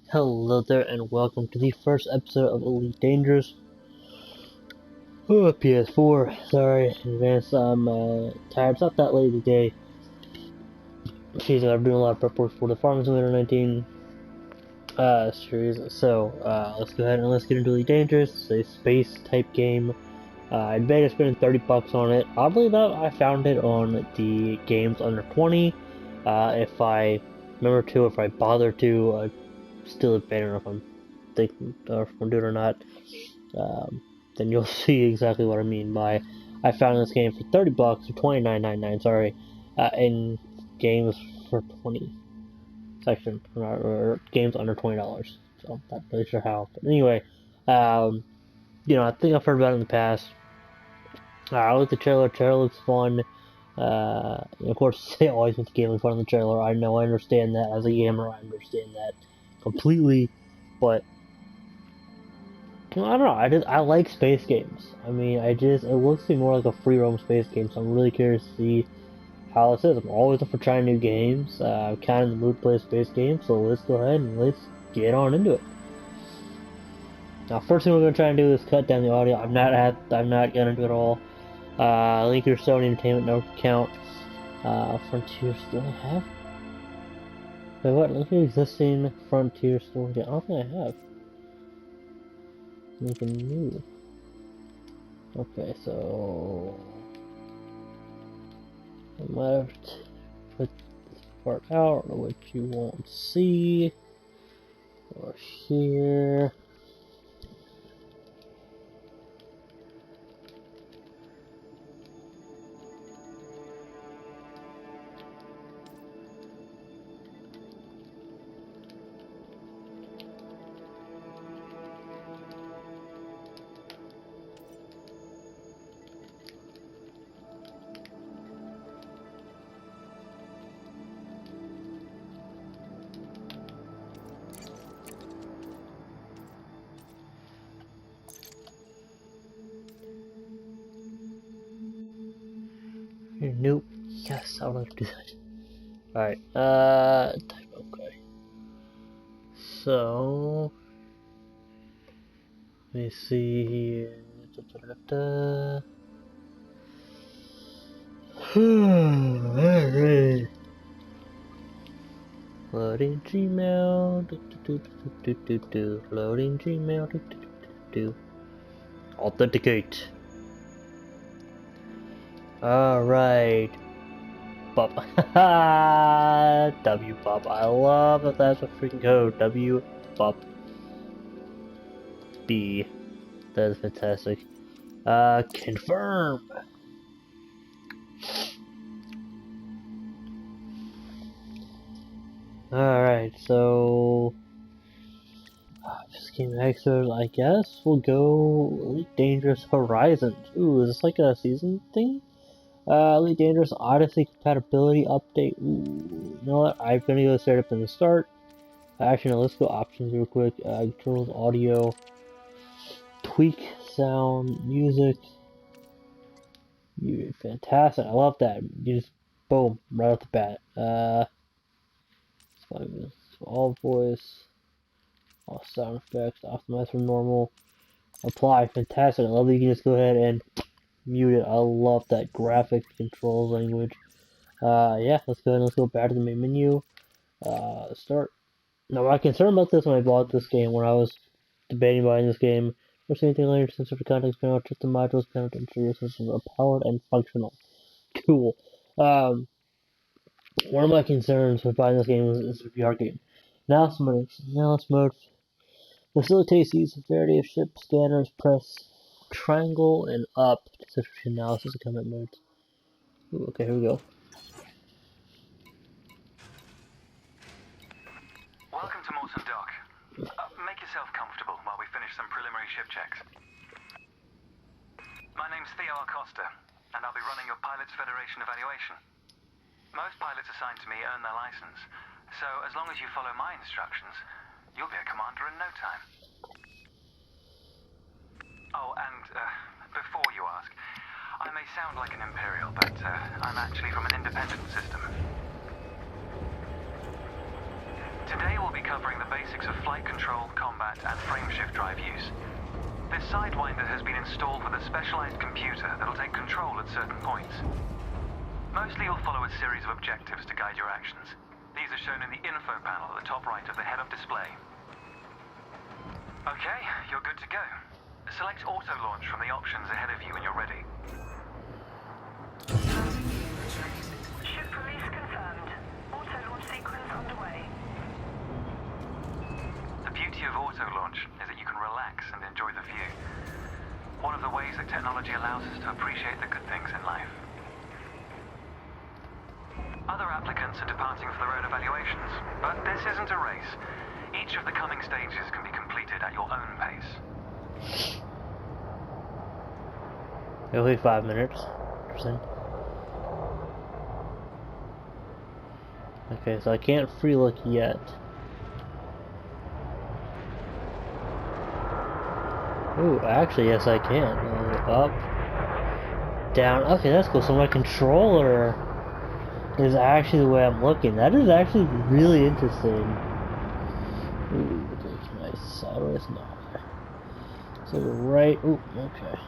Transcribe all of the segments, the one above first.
Hello there, and welcome to the first episode of Elite Dangerous. Oh, PS4. Sorry in advance, I'm tired. It's not that late today. Jeez, I'm doing a lot of prep work for the Farming Simulator 19 series. So, let's go ahead and let's get into Elite Dangerous. It's a space type game. I bet I spent $30 on it. Oddly enough, I found it on the games under 20. If I remember to, if I bother to, I still debate if I'm thinking or if I'm doing it or not. Then you'll see exactly what I mean by I found this game for $30 or $29.99. Sorry, in games for 20 section or games under $20. So not really sure how, but anyway, I think I've heard about it in the past. I like the trailer. Trailer looks fun. Of course, they always make the game look fun in the trailer. I know, I understand that as a gamer. I understand that completely, but I don't know. I like space games. I mean, it looks to me more like a free roam space game. So I'm really curious to see how this is. I'm always up for trying new games. I'm kind of in the mood to play a space game. So let's go ahead and let's get on into it. Now, first thing we're gonna try and do is cut down the audio. I'm not gonna do it all. Link your Sony Entertainment no account. Frontier still have. Wait, what? Link your existing Frontier store. I don't think I have. Make a new. Okay, so I might have to put this part out, or what you won't see, or here. Nope. Yes, I want to do that. Alright, type okay. So let me see here. Alright. Loading Gmail. Loading Gmail. Authenticate. Alright. Bop. W Bop. I love that that's a freaking code. W Bop. B. That is fantastic. Confirm. Alright, so this game episode, I guess we'll go Elite Dangerous Horizons. Ooh, is this like a season thing? Elite Dangerous Odyssey compatibility update. Ooh, you know what? I'm gonna go straight up in the start. Actually, no, let's go options real quick. Controls, audio, tweak, sound, music. Fantastic! I love that. You just boom right off the bat. All voice, all sound effects, optimize for normal. Apply. Fantastic! I love that you can just go ahead and mute it. I love that graphic control language. Yeah, let's go ahead and let's go back to the main menu. Start. Now, my concern about this when I bought this game, when I was debating buying this game, or anything later, since the context panel, just the modules panel to ensure your systems are powered and functional. Cool. One of my concerns with buying this game is the VR game. Analysis mode facilitates the use of variety of ship scanners. Press triangle and up to switch between analysis and combat modes. Ooh, okay, here we go. Welcome to Molten Dock. Make yourself comfortable while we finish some preliminary ship checks. My name's Theo Acosta, and I'll be running your Pilots Federation evaluation. Most pilots assigned to me earn their license, so as long as you follow my instructions, you'll be a commander in no time. Oh, and before you ask, I may sound like an Imperial, but I'm actually from an independent system. Today we'll be covering the basics of flight control, combat, and frameshift drive use. This Sidewinder has been installed with a specialized computer that'll take control at certain points. Mostly you'll follow a series of objectives to guide your actions. These are shown in the info panel at the top right of the head-up display. Okay, you're good to go. Select auto launch from the options ahead of you when you're ready. Ship release confirmed. Auto launch sequence underway. The beauty of auto launch is that you can relax and enjoy the view. One of the ways that technology allows us to appreciate the good things in life. Other applicants are departing for their own evaluations, but this isn't a race. Each of the coming stages can be completed at your own pace. It'll be 5 minutes. Interesting. Okay, so I can't free look yet. Ooh, actually, yes, I can. Up, down. Okay, that's cool. So my controller is actually the way I'm looking. That is actually really interesting. Ooh, can I sideways? No. Okay. So right. Ooh, okay.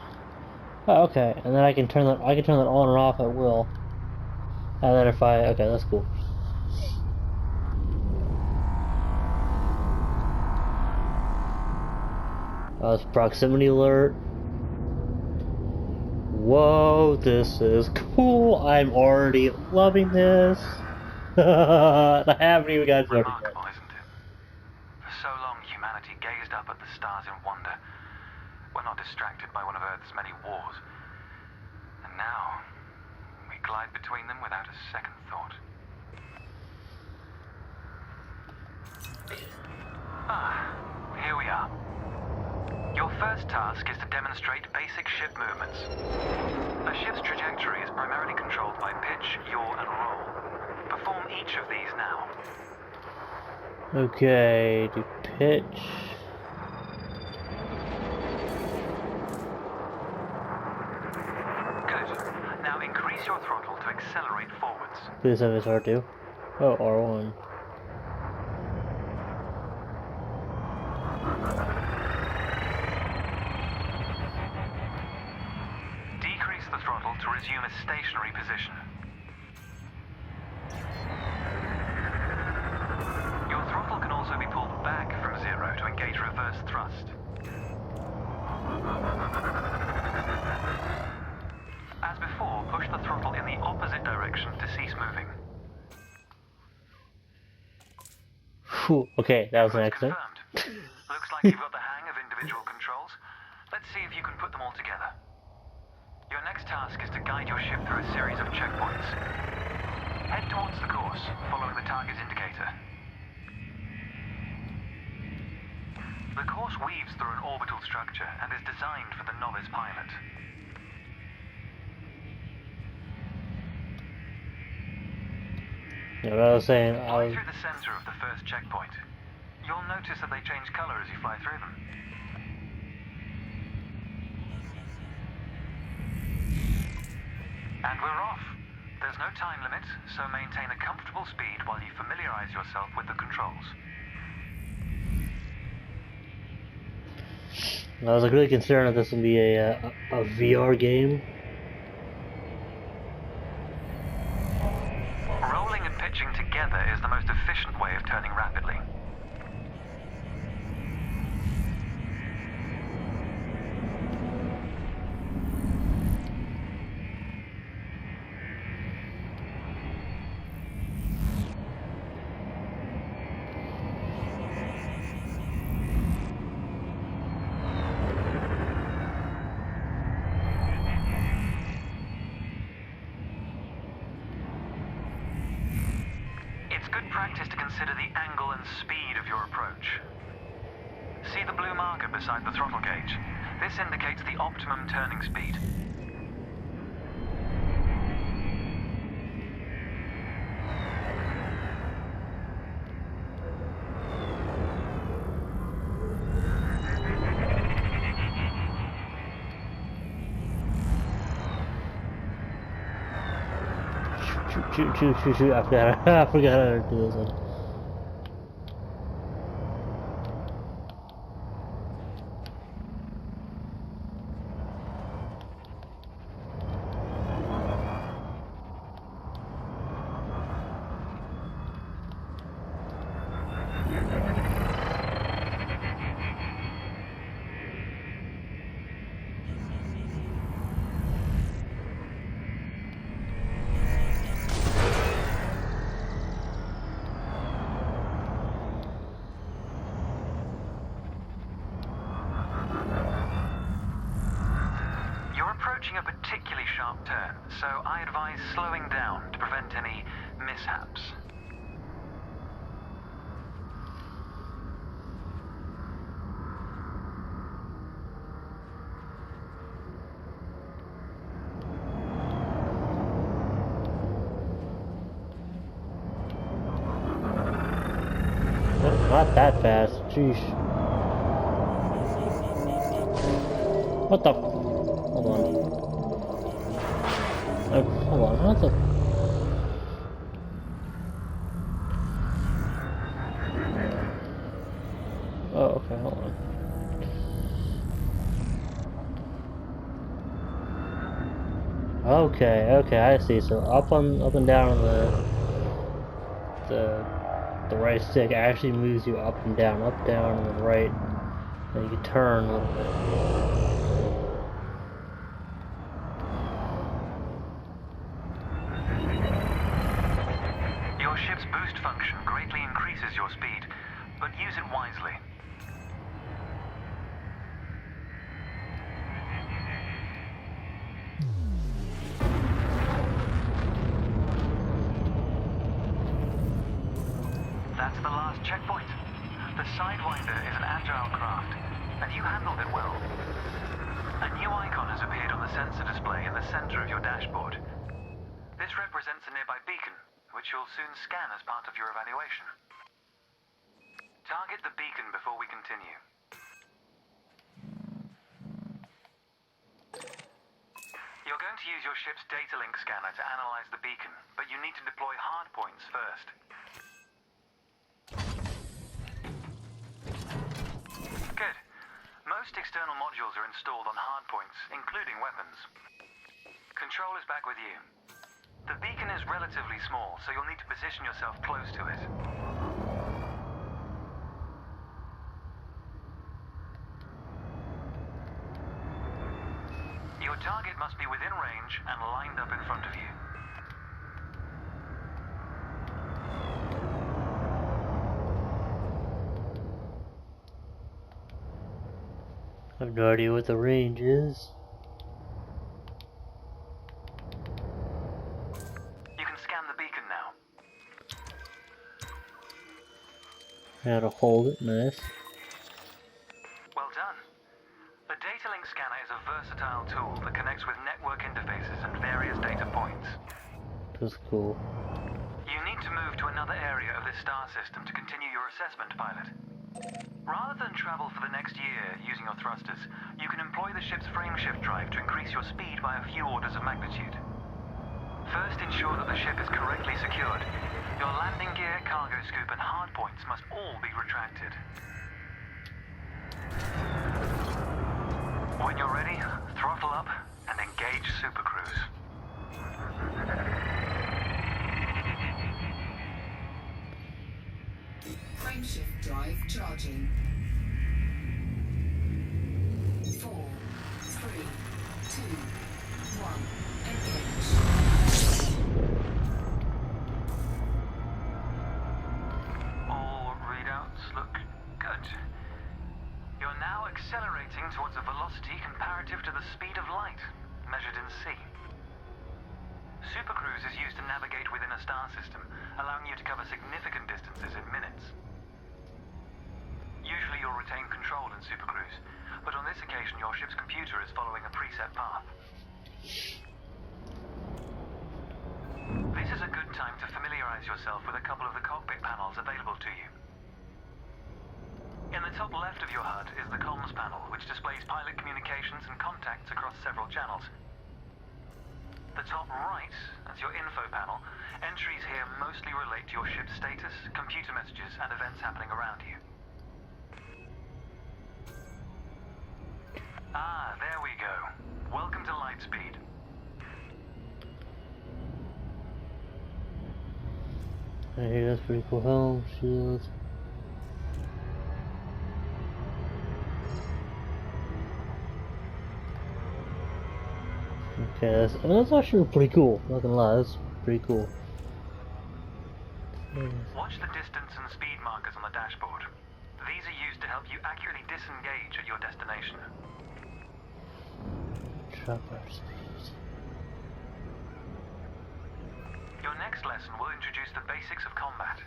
Oh, okay, and then I can turn that. I can turn that on and off at will. And then if I, okay, that's cool. It's proximity alert. Whoa, this is cool. I'm already loving this. I haven't even got started yet. Remarkable, isn't it? For so long, humanity gazed up at the stars in wonder. We're not distracted by one of Earth's many wars. And now, we glide between them without a second thought. Ah, here we are. Your first task is to demonstrate basic ship movements. A ship's trajectory is primarily controlled by pitch, yaw, and roll. Perform each of these now. Okay, do pitch. Good. Now increase your throttle to accelerate forwards. Please have this R2. Oh, R1. Decrease the throttle to resume a stationary position. Your throttle can also be pulled back from zero to engage reverse thrust. As before, push the throttle in the opposite direction to cease moving. Whew, okay, that was an That's accident. confirmed. Looks like you've got the hang of individual controls. Let's see if you can put them all together. Your next task is to guide your ship through a series of checkpoints. Head towards the course, following the target indicator. The course weaves through an orbital structure and is designed for the novice pilot. Yeah, what I was saying, Fly through the center of the first checkpoint. You'll notice that they change color as you fly through them. And we're off. There's no time limit, so maintain a comfortable speed while you familiarize yourself with the controls. I was like really concerned that this would be a VR game. Rolling and pitching together is the most efficient way of turning rapidly. It's good practice to consider the angle and speed of your approach. See the blue marker beside the throttle gauge? This indicates the optimum turning speed. Shoot. I forgot how to do this one. sharp turn, so I advise slowing down to prevent any mishaps. Not that fast, sheesh. What the? Hold on. Oh, hold on, what the? Oh, okay, hold on. Okay, I see. So up and down on the right stick actually moves you up, down, and then right. And you can turn a little bit. Your ship's boost function greatly increases your speed, but use it wisely. That's the last checkpoint. The Sidewinder is an agile craft, and you handled it well. A new icon has appeared on the sensor display in the center of your dashboard. This represents a nearby beacon, which you'll soon scan as part of your evaluation. Target the beacon before we continue. You're going to use your ship's data link scanner to analyze the beacon, but you need to deploy hardpoints first. Good. Most external modules are installed on hardpoints, including weapons. Control is back with you. The beacon is relatively small, so you'll need to position yourself close to it. Your target must be within range and lined up in front of you. I have no idea what the range is. You can scan the beacon now. How to hold it, nice. Well done. The data link scanner is a versatile tool that connects with network interfaces and various data points. That's cool. You need to move to another area of this star system to continue your assessment, pilot. Rather than travel for the next year using your thrusters, you can employ the ship's frameshift drive to increase your speed by a few orders of magnitude. First, ensure that the ship is correctly secured. Your landing gear, cargo scoop, and hardpoints must all be retracted. When you're ready, throttle up and engage Supercruise. Frameshift drive charging. 4, 3, 2, 1, engage. All readouts look good. You're now accelerating towards a velocity comparative to the speed of light, measured in C. Supercruise is used to navigate within a star system, allowing you to cover significant distances in minutes. Usually you'll retain control in Supercruise, but on this occasion your ship's computer is following a preset path. This is a good time to familiarize yourself with a couple of the cockpit panels available to you. In the top left of your HUD is the comms panel, which displays pilot communications and contacts across several channels. The top right is your info panel. Entries here mostly relate to your ship's status, computer messages, and events happening around you. Ah, there we go. Welcome to Lightspeed. Hey, that's pretty cool. Helm, shield. Okay, that's actually pretty cool. Not gonna lie, that's pretty cool. Watch the distance and speed markers on the dashboard. These are used to help you accurately disengage at your destination. Traverse speed. next lesson will introduce the basics of combat.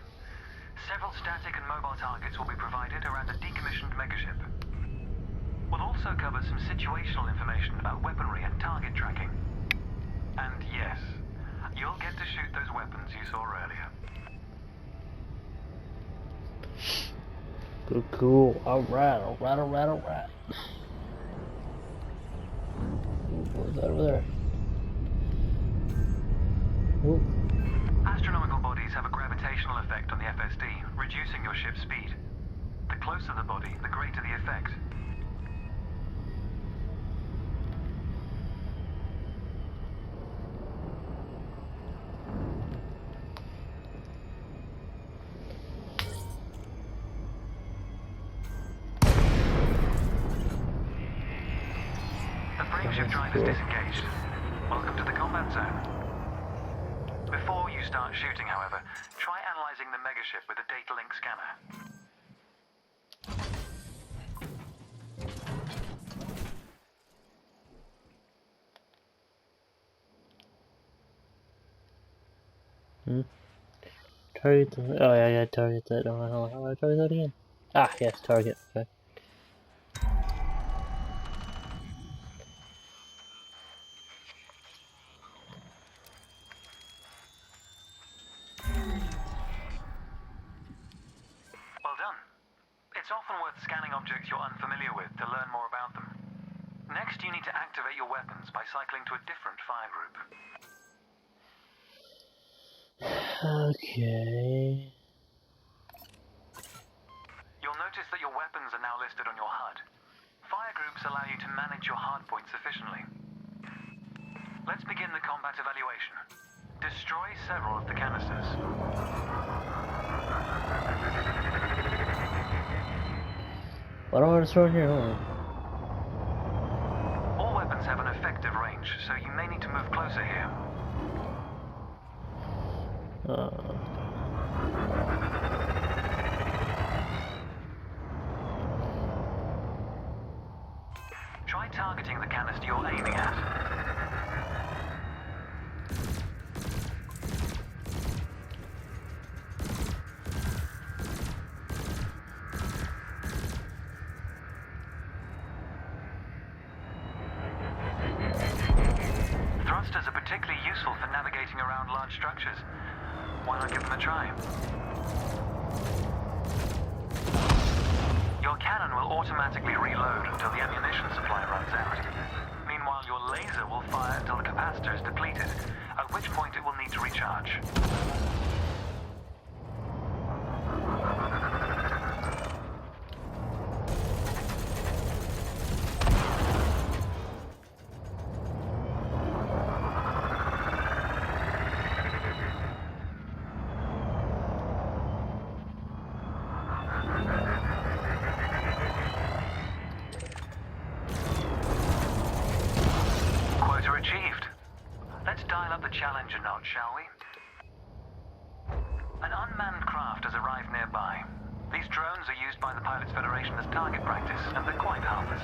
Several static and mobile targets will be provided around a decommissioned megaship. We'll also cover some situational information about weaponry and target tracking. And yes, you'll get to shoot those weapons you saw earlier. Cool, cool. Alright. What's that over there? Ooh. Astronomical bodies have a gravitational effect on the FSD, reducing your ship's speed. The closer the body, the greater the effect. The frameshift drive is disengaged. Welcome to the combat zone. Before you start shooting, however, try analyzing the megaship with a data link scanner. Target. Oh yeah, target that. Oh, how do I target that again? Ah, yes, target. Okay. Well done. It's often worth scanning objects you're unfamiliar with to learn more about them. Next, you need to activate your weapons by cycling to a different fire group. Okay. You'll notice that your weapons are now listed on your HUD. Fire groups allow you to manage your hardpoints efficiently. Let's begin the combat evaluation. Destroy several of the canisters. What do I want to throw in here? Hold on. All weapons have an effective range, so you may need to move closer here. Try targeting the canister you're aiming at. Thrusters are particularly useful for navigating around large structures. Why not give them a try? Your cannon will automatically reload until the ammunition supply runs out. Meanwhile, your laser will fire until the capacitor is depleted, at which point it will need to recharge. Challenge a notch, shall we? An unmanned craft has arrived nearby. These drones are used by the Pilots Federation as target practice, and they're quite harmless.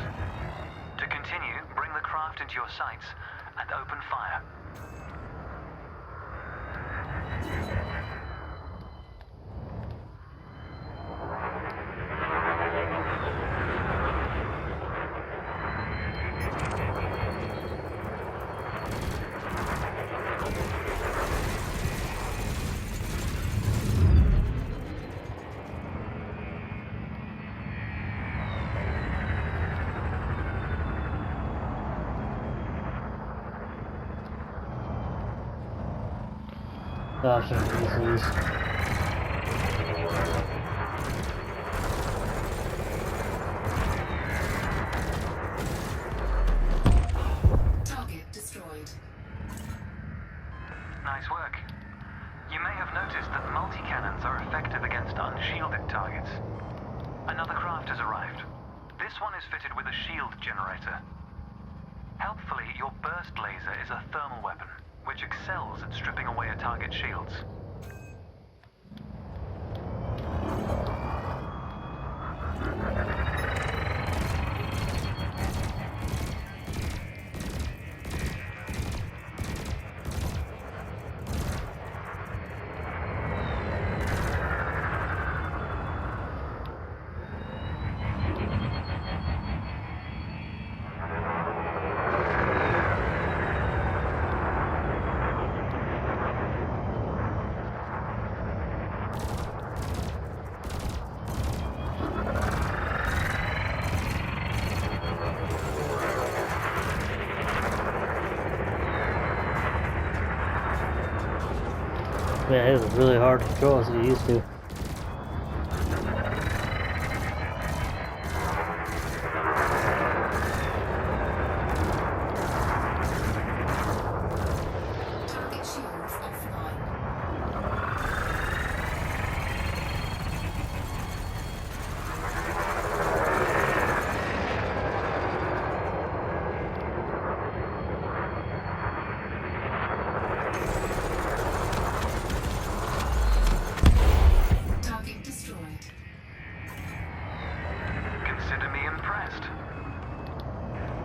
To continue, bring the craft into your sights and open fire. Gosh, these. Target destroyed. Nice work. You may have noticed that multi-cannons are effective against unshielded targets. Another craft has arrived. This one is fitted with a shield generator. Helpfully, your burst laser is a thermal weapon, which excels at stripping away a target's shields. Man, it was really hard to control as you used to. Target shields offline. Target destroyed. Consider me impressed.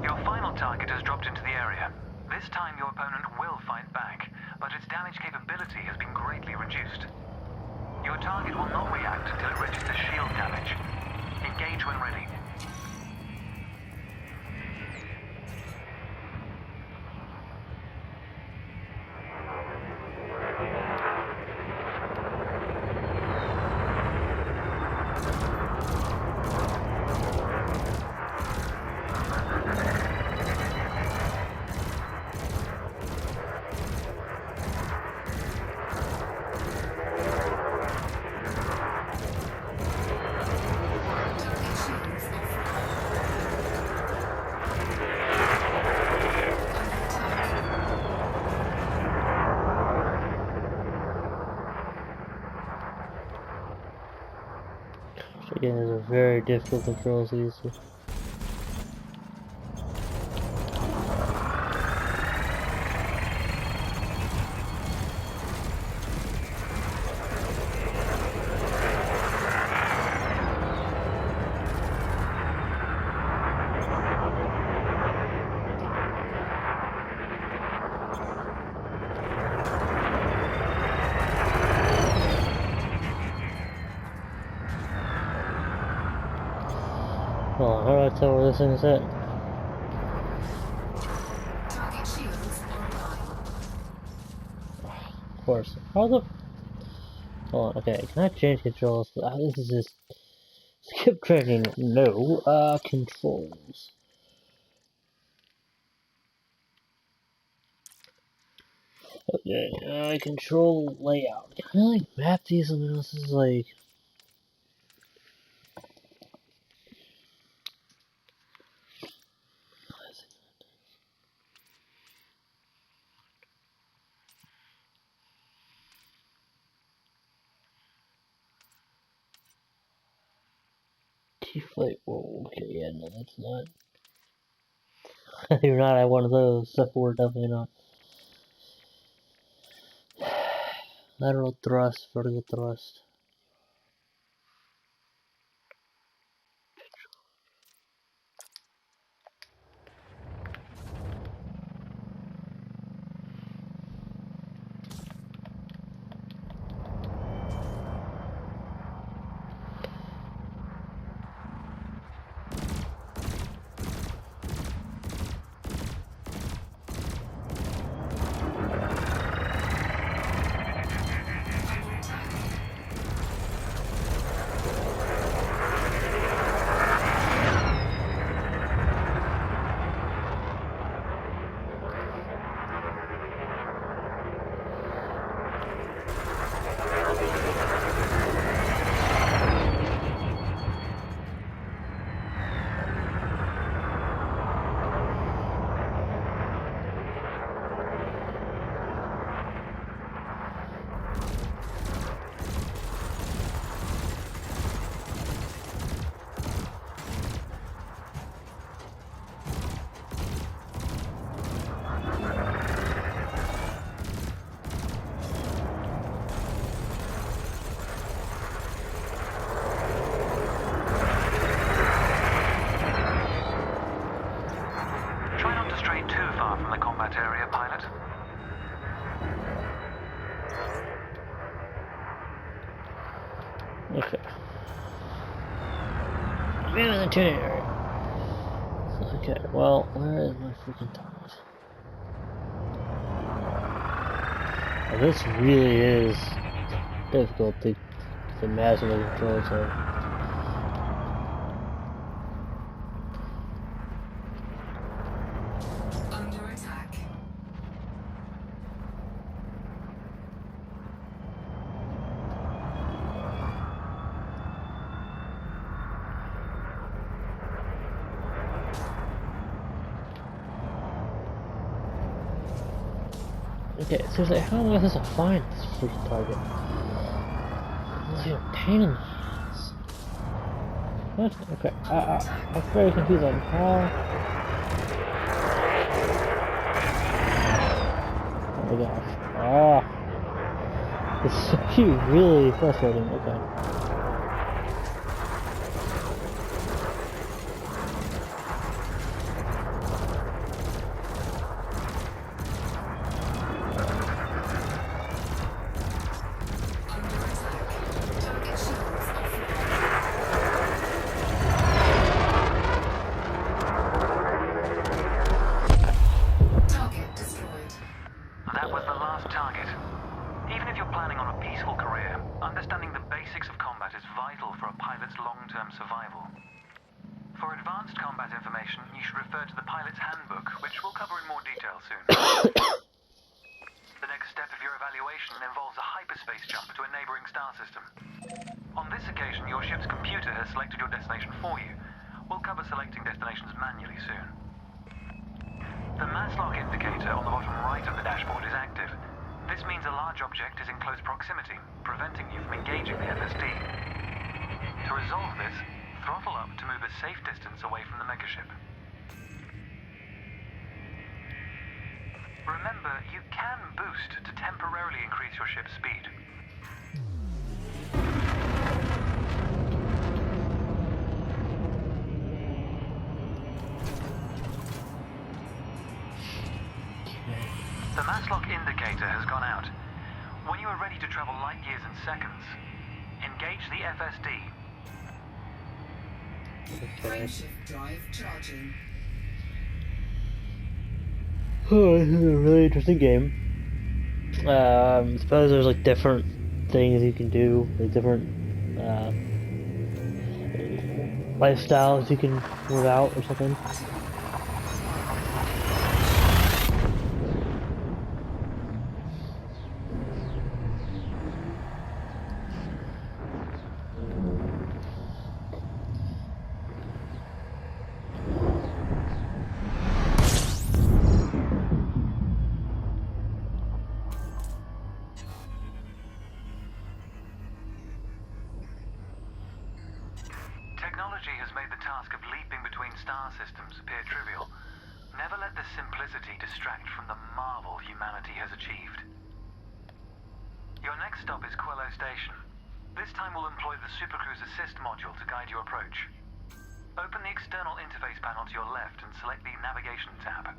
Your final target has dropped into the area. This time your opponent will fight back, but its damage capability has been greatly reduced. Your target will not react until it registers shield damage. Engage when ready. Target shields offline. Under attack. Again, these are very difficult controls to use. Hold on, how do I tell where this thing is at? Target shields online. Of course. How the... Hold on, okay, can I change controls? This is just... Skip training. No. Controls. Okay, control layout. Can I, like, map these? I mean, this is like... T-Flight. Whoa, okay, yeah, no, that's not... You're not at one of those. Step forward, definitely not. Lateral thrust, vertical thrust. Okay. Man in the tuning area. Okay, well, where is my freaking target? Well, this really is difficult to imagine the controls of. Under attack. Okay, seriously, how am I supposed to find this freaking target? This is a pain in the ass. What? Okay, I'm very confused on how. Oh my gosh. It's actually really frustrating. Okay. Target destroyed. That was the last target. Even if you're planning on a peaceful career, understanding the basics of combat is vital for a pilot's long-term survival. For advanced combat information, you should refer to the pilot's handbook, which we'll cover in more detail soon. The next step of your evaluation involves a hyperspace jump to a neighboring star system. On this occasion, your ship's computer has selected your destination for you. We'll cover selecting destinations manually soon. The mass lock indicator on the bottom right of the dashboard is active. This means a large object is in close proximity, preventing you from engaging the FSD. To resolve this, throttle up to move a safe distance away from the megaship. Remember, you can boost to temporarily increase your ship's speed. The mass lock indicator has gone out. When you are ready to travel light years in seconds, engage the FSD. Frameshift drive charging. Oh, this is a really interesting game. I suppose there's like different things you can do, like different lifestyles you can live out or something. Technology has made the task of leaping between star systems appear trivial. Never let this simplicity distract from the marvel humanity has achieved. Your next stop is Quello Station. This time we'll employ the Supercruise Assist module to guide your approach. Open the external interface panel to your left and select the Navigation tab.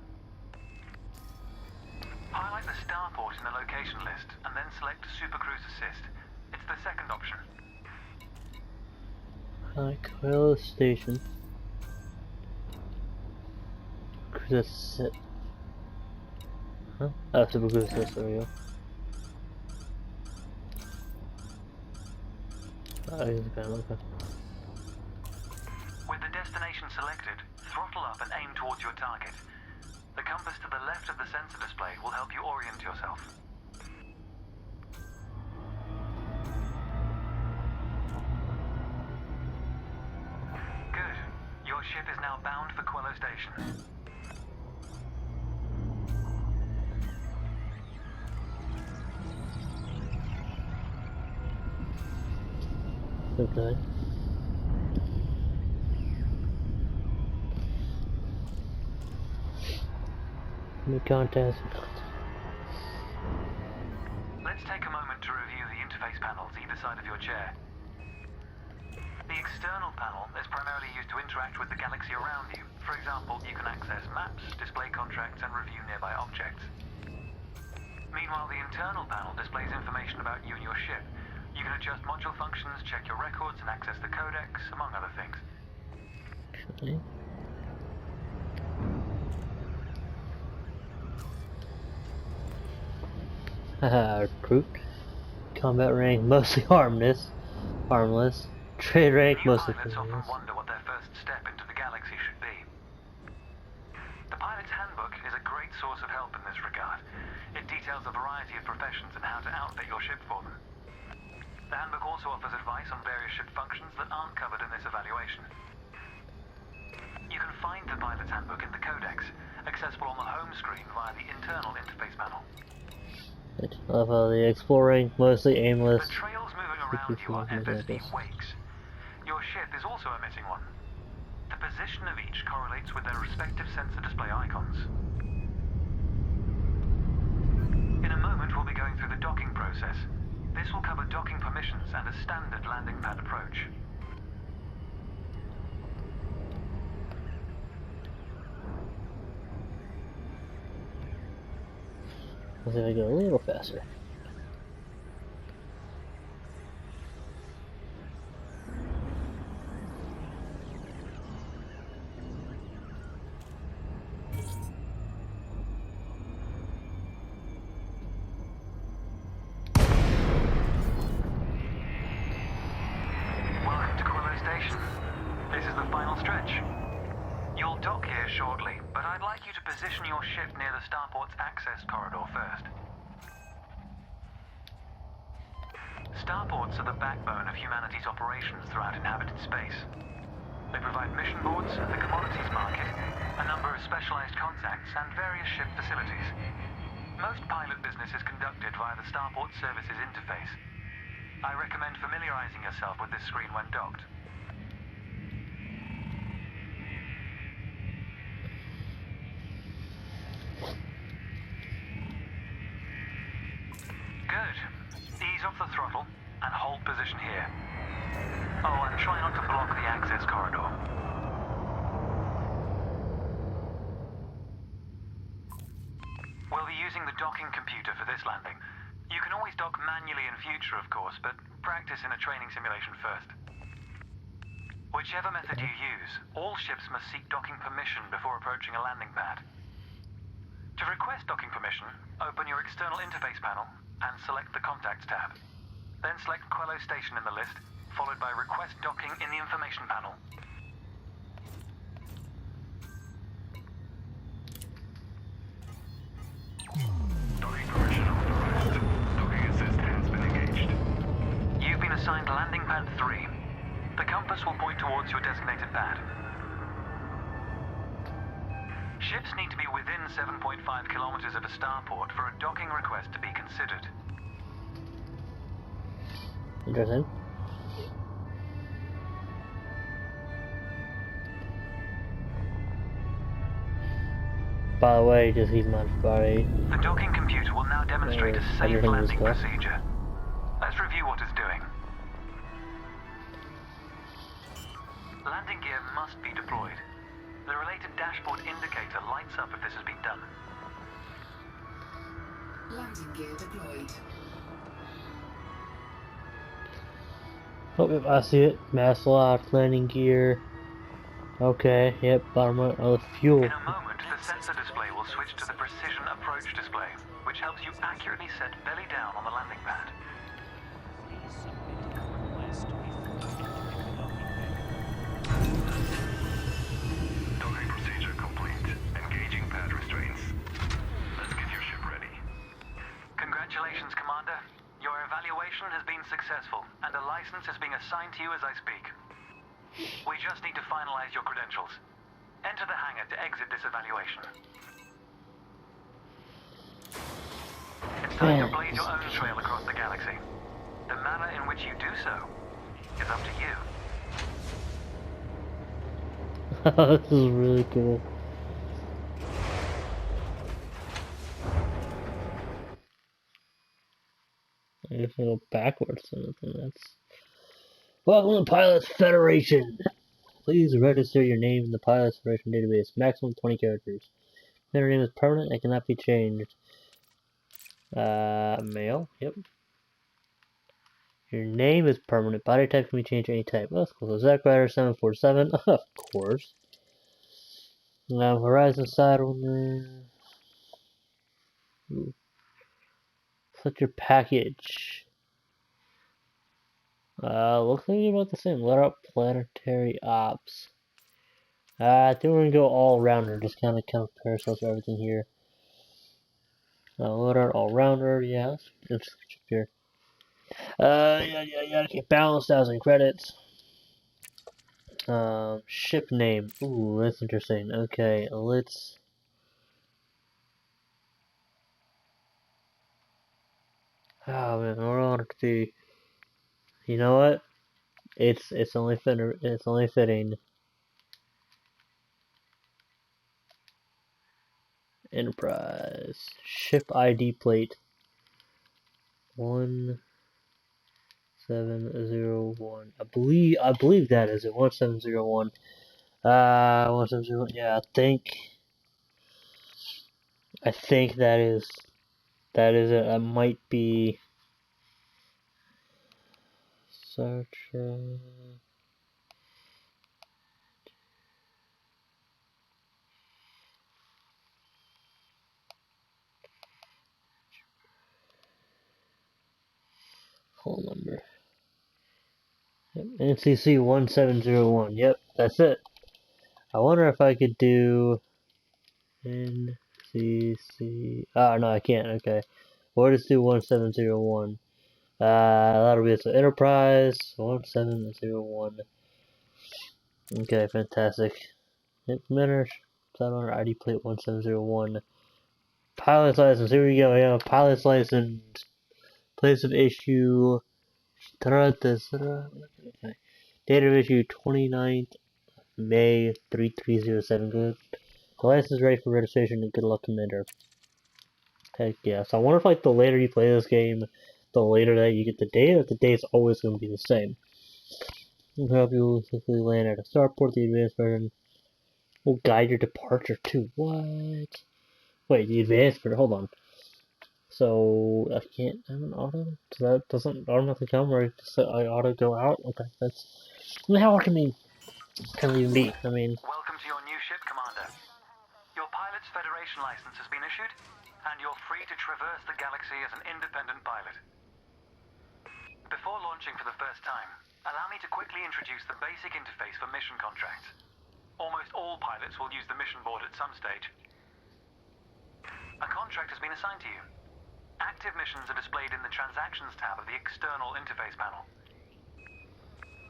Highlight the starport in the location list and then select Supercruise Assist. It's the second option. Coil Station. Cruise Assist. Huh? Oh, Supercruise Assist, there we go. Oh, here's the panel, okay. With the destination selected, throttle up and aim towards your target. The compass to the left of the sensor display will help you orient yourself. Good. Your ship is now bound for Quello Station. Okay. New contest. Let's take a moment to review the interface panels either side of your chair. The external panel is primarily used to interact with the galaxy around you. For example, you can access maps, display contracts, and review nearby objects. Meanwhile, the internal panel displays information about you and your ship. You can adjust module functions, check your records, and access the codex, among other things. Okay. Haha, recruit. Combat rank mostly harmless. Trade rank New mostly pilots often harmless. wonder what their first step into the galaxy should be. The pilot's handbook is a great source of help in this regard. It details a variety of professions and how to outfit your ship for them. The handbook also offers advice on various ship functions that aren't covered in this evaluation. You can find the pilot's handbook in the codex, accessible on the home screen via the internal interface panel. I love how the exploring, mostly aimless. The trails moving around you are FSD wakes. Your ship is also emitting one. The position of each correlates with their respective sensor display icons. In a moment, we'll be going through the docking process. This will cover docking permissions and a standard landing pad approach. Let's see if I go a little faster. Welcome to Quillo Station. This is the final stretch. You'll dock here shortly, but I'd like you to position your ship near the starport's access corridor first. Starports are the backbone of humanity's operations throughout inhabited space. They provide mission boards, the commodities market, a number of specialized contacts, and various ship facilities. Most pilot business is conducted via the Starport Services interface. I recommend familiarizing yourself with this screen when docked. Good. Ease off the throttle and hold position here. Oh, and try not to block the access corridor. We'll be using the docking computer for this landing. You can always dock manually in future, of course, but practice in a training simulation first. Whichever method you use, all ships must seek docking permission before approaching a landing pad. To request docking permission, open your external interface panel and select the Contacts tab. Then select Quillo Station in the list, followed by Request Docking in the information panel. Docking permission authorized. Docking assist has been engaged. You've been assigned landing pad 3. The compass will point towards your designated pad. Ships need to be within 7.5 kilometers of a starport for a docking request to be considered. Interesting. By the way, just keep my body. The docking computer will now demonstrate a safe everything is landing cool. procedure. Let's review what it's doing. Landing gear must be deployed. The related dashboard indicator lights up if this has been done. Landing gear deployed. Oh, yep, I see it. Mass lock, landing gear. Okay, yep, bottom right. Oh, fuel. In a moment, the sensor display will switch to the precision approach display, which helps you accurately set belly down on the landing pad. Docking procedure complete. Engaging pad restraints. Let's get your ship ready. Congratulations, Commander. Your evaluation has been successful, and a license is being assigned to you as I speak. We just need to finalize your credentials. Enter the hangar to exit this evaluation. It's time to blaze your own trail across the galaxy. The manner in which you do so is up to you. This is really cool. I guess I go backwards or something. That's welcome to Pilots Federation. Please register your name in the Pilots Federation database. Maximum 20 characters. Your name is permanent and cannot be changed. Male. Yep. Your name is permanent. Body type can be changed to any type. That's cool. So Zack Rider 747. Of course. Horizon side owner. Select your package. Looks like about the same. Let out planetary ops. I think we're gonna go all rounder. Just kind of compare ourselves to everything here. Load out all rounder. Yeah, let's switch up here. Yeah. Okay, balance 1,000 credits. Ship name. Ooh, that's interesting. Okay, let's. Oh man, I wanted to see. You know what? It's only fitting. Enterprise ship ID plate 1701. I believe that is it. 1701. 1701. Yeah, I think that is it. That might be search. Phone number. NCC 1701. Yep, that's it. I wonder if I could do NCC. Oh no, I can't. Okay, we'll just do 1701. That'll be it. So Enterprise 1701. Okay, fantastic. Implementers. Set on our ID plate 1701. Pilot's license. Here we go. We have a pilot's license. Place of issue. Okay. Date of issue 29th May 3307. Good. The license is ready for registration and good luck, Commander. Heck yeah. So I wonder if like the later you play this game, the later that you get the date, if the date's always going to be the same. We'll help you successfully land at a starport. The advanced version will guide your departure too. What? Wait, the advanced version. Hold on. So I can't have an auto. So that doesn't automatically come, or just I auto go out. Okay, that's. I mean, how can it even be? I mean, Welcome to your new ship, Commander. Your pilot's Federation license has been issued, and you're free to traverse the galaxy as an independent pilot. Before launching for the first time, allow me to quickly introduce the basic interface for mission contracts. Almost all pilots will use the mission board at some stage. A contract has been assigned to you. Active missions are displayed in the Transactions tab of the external interface panel.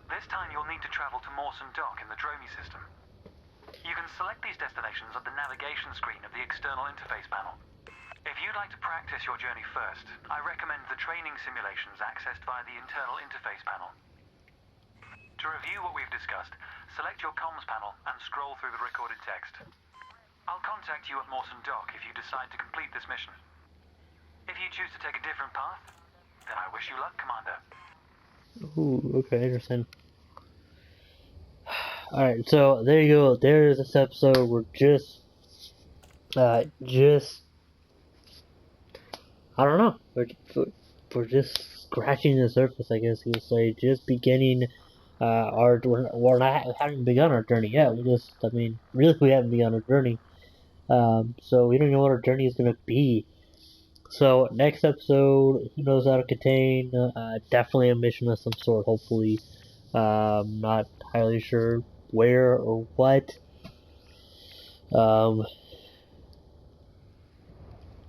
This time you'll need to travel to Mawson Dock in the Dromi system. You can select these destinations at the navigation screen of the external interface panel. If you'd like to practice your journey first, I recommend the training simulations accessed via the internal interface panel. To review what we've discussed, select your comms panel and scroll through the recorded text. I'll contact you at Mawson Dock if you decide to complete this mission. If you choose to take a different path, then I wish you luck, Commander. ooh, okay, interesting. Alright, so there you go. There's this episode. We're just, I don't know. We're just scratching the surface, I guess you would say. Just beginning we're not haven't begun our journey yet. I mean, really, we haven't begun our journey. So we don't know what our journey is gonna be. So next episode, who knows how to contain? Definitely a mission of some sort. Hopefully, not entirely sure where or what.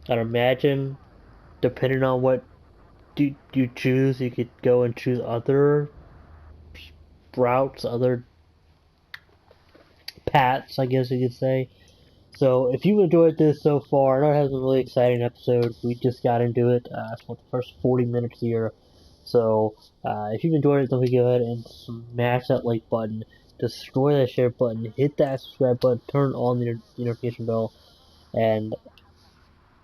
I'd imagine, depending on what you choose, you could go and choose other routes, other paths, I guess you could say. So if you enjoyed this so far, I know it has been a really exciting episode. We just got into it for the first 40 minutes here. So if you've enjoyed it, don't forget to go ahead and smash that like button, destroy that share button, hit that subscribe button, turn on the notification bell, and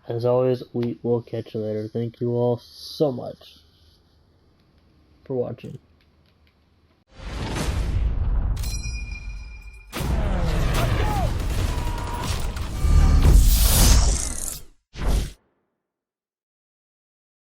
as always, we will catch you later. Thank you all so much for watching.